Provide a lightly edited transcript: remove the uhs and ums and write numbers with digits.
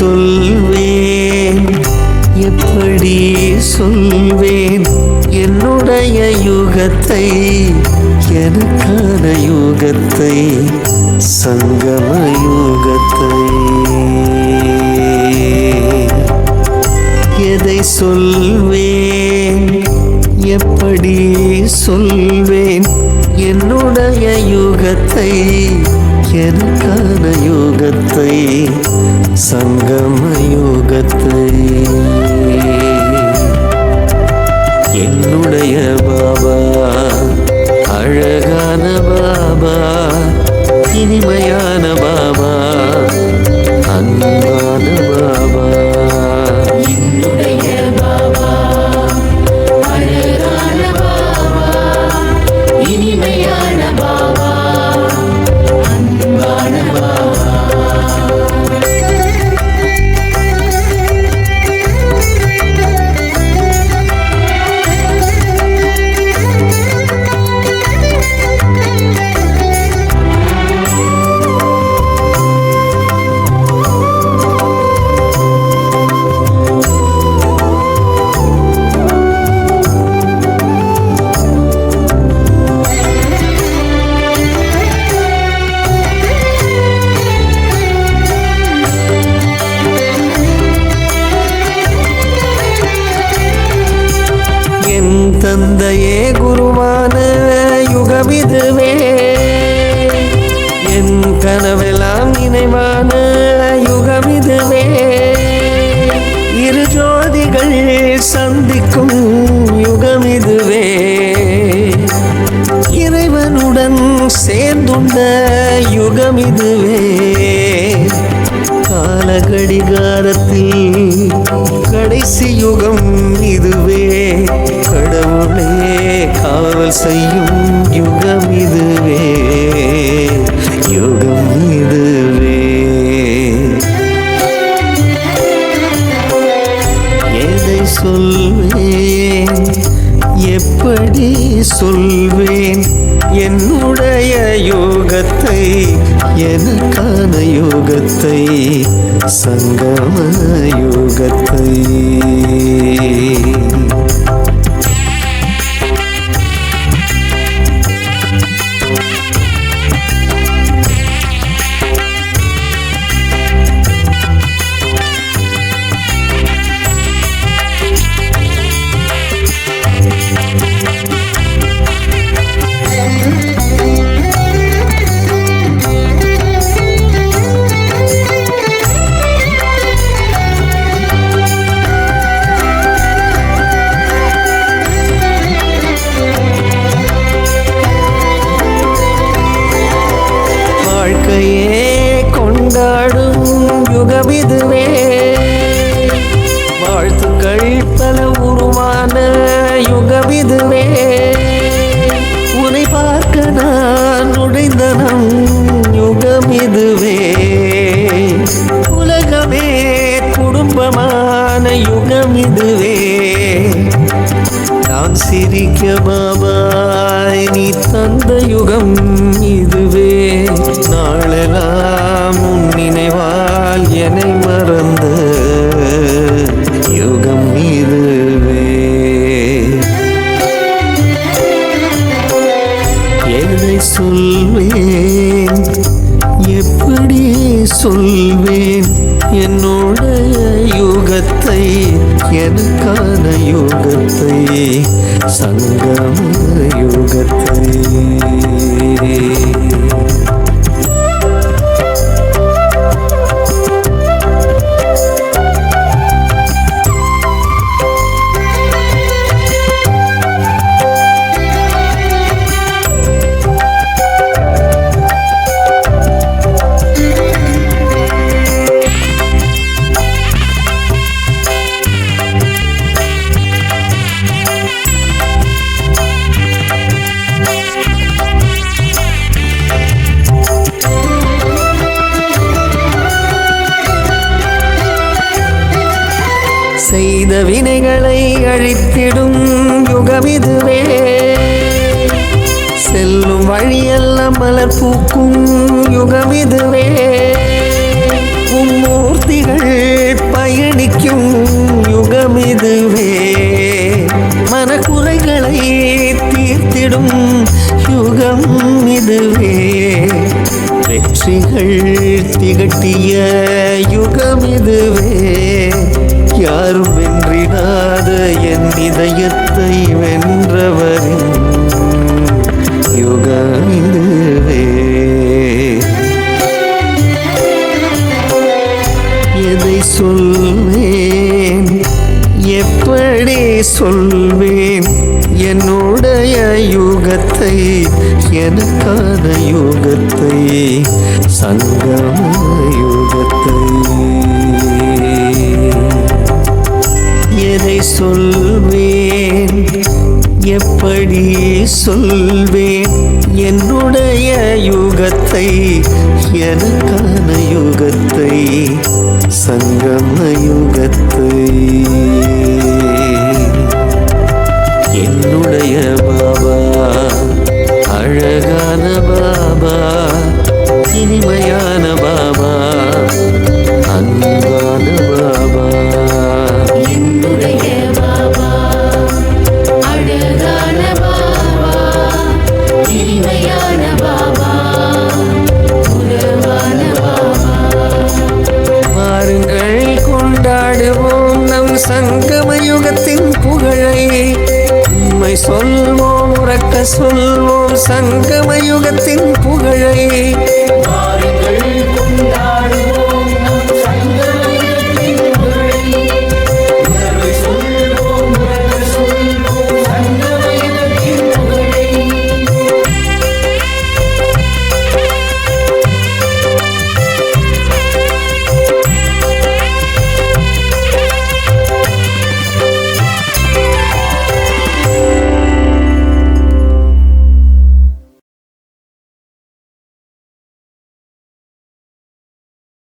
சொல்வேன், எப்படி சொல்வேன் என்னுடைய யுகத்தை, எனக்கான யுகத்தை, சங்கம யுகத்தை. எதை சொல்வேன், எப்படி சொல்வேன் என்னுடைய யுகத்தை, எனக்கான யுகத்தை, சங்கம யுகத்தை. என்னுடைய பாபா, அழகான பாபா, இனிமையான பாபா, அன்பான பாபா. என்னுடைய பாபா, அழகான பாபா, இனிமையான பாபா, அன்பான பாபா. தந்தையே குருவான யுகமிதுவே, என் கனவெல்லாம் நினைவான யுகமிதுவே. இரு ஜோதிகள் சந்திக்கும் யுகமிதுவே, இறைவனுடன் சேர்ந்துள்ள யுகமிதுவே. காலகடிகாரத்தில் கடைசி யுகம் இதுவே, கடவுளே காவல் செய்யும் யுகம் இதுவே, யுகம் இதுவே. எதை சொல்வேன், எப்படி சொல்வேன் என்னுடைய யோகத்தை, எனக்கான யோகத்தை, சங்கம யோகத்தை. வாழ்க்கையே கொண்டாடும் யுகமிதுவே, வாழ்த்துக்கள் பல உருவான யுகமிதுவே. உன்னை பார்க்க நான் நுழைந்தனம் யுகமிதுவே, உலகமே குடும்பமான யுகமிதுவே. நான் சிரிக்க பாபா நீ தந்த யுகம் இதுவே, நாளெல்லாம் உன் நினைவால் என்னை மறந்த யுகம் இதுவே. எதை சொல்வேன், எப்படி சொல்வேன் என்னுடைய யுகத்தை, எனக்கான யுகத்தை, சங்கம யுகத்தை. செய்த வினைகளை அழித்திடும் யுகமிதுவே, செல்லும் வழியெல்லாம் மலர் பூக்கும் யுகமிதுவே. மும்மூர்த்தி ஜோதிகள் பயணிக்கும் யுகம் இதுவே. மனக்குறைகளை தீர்த்திடும் யுகம் இதுவே. வெற்றிகள் திகட்டிய யுகம் இதுவே. யாரும் வென்றிடாத என் இதயத்தை வென்றவரின் யுகம் இதுவே. எதை சொல்வேன், எப்படி சொல்வேன், என்னுடைய யுகத்தை, எனக்கான யுகத்தை, சங்கம யுகத்தை. எதை சொல்வேன், எப்படி சொல்வேன், என்னுடைய யுகத்தை, எனக்கான யுகத்தை, சங்கம யுகத்தை. என்னுடைய பாபா, அழகான பாபா, இனிமையான பாபா, அன்பான பாபா. என்னுடைய பாபா, அழகான பாபா, இனிமையான பாபா, உறவான பாபா. வாருங்கள் கொண்டாடுவோம் நம் சங்கம யுகத்தின் புகழை. உண்மை சொல்வோம், உறக்க சொல்வோம் சங்கம யுகத்தின் புகழை. வாருங்கள் கொண்டாடுவோம்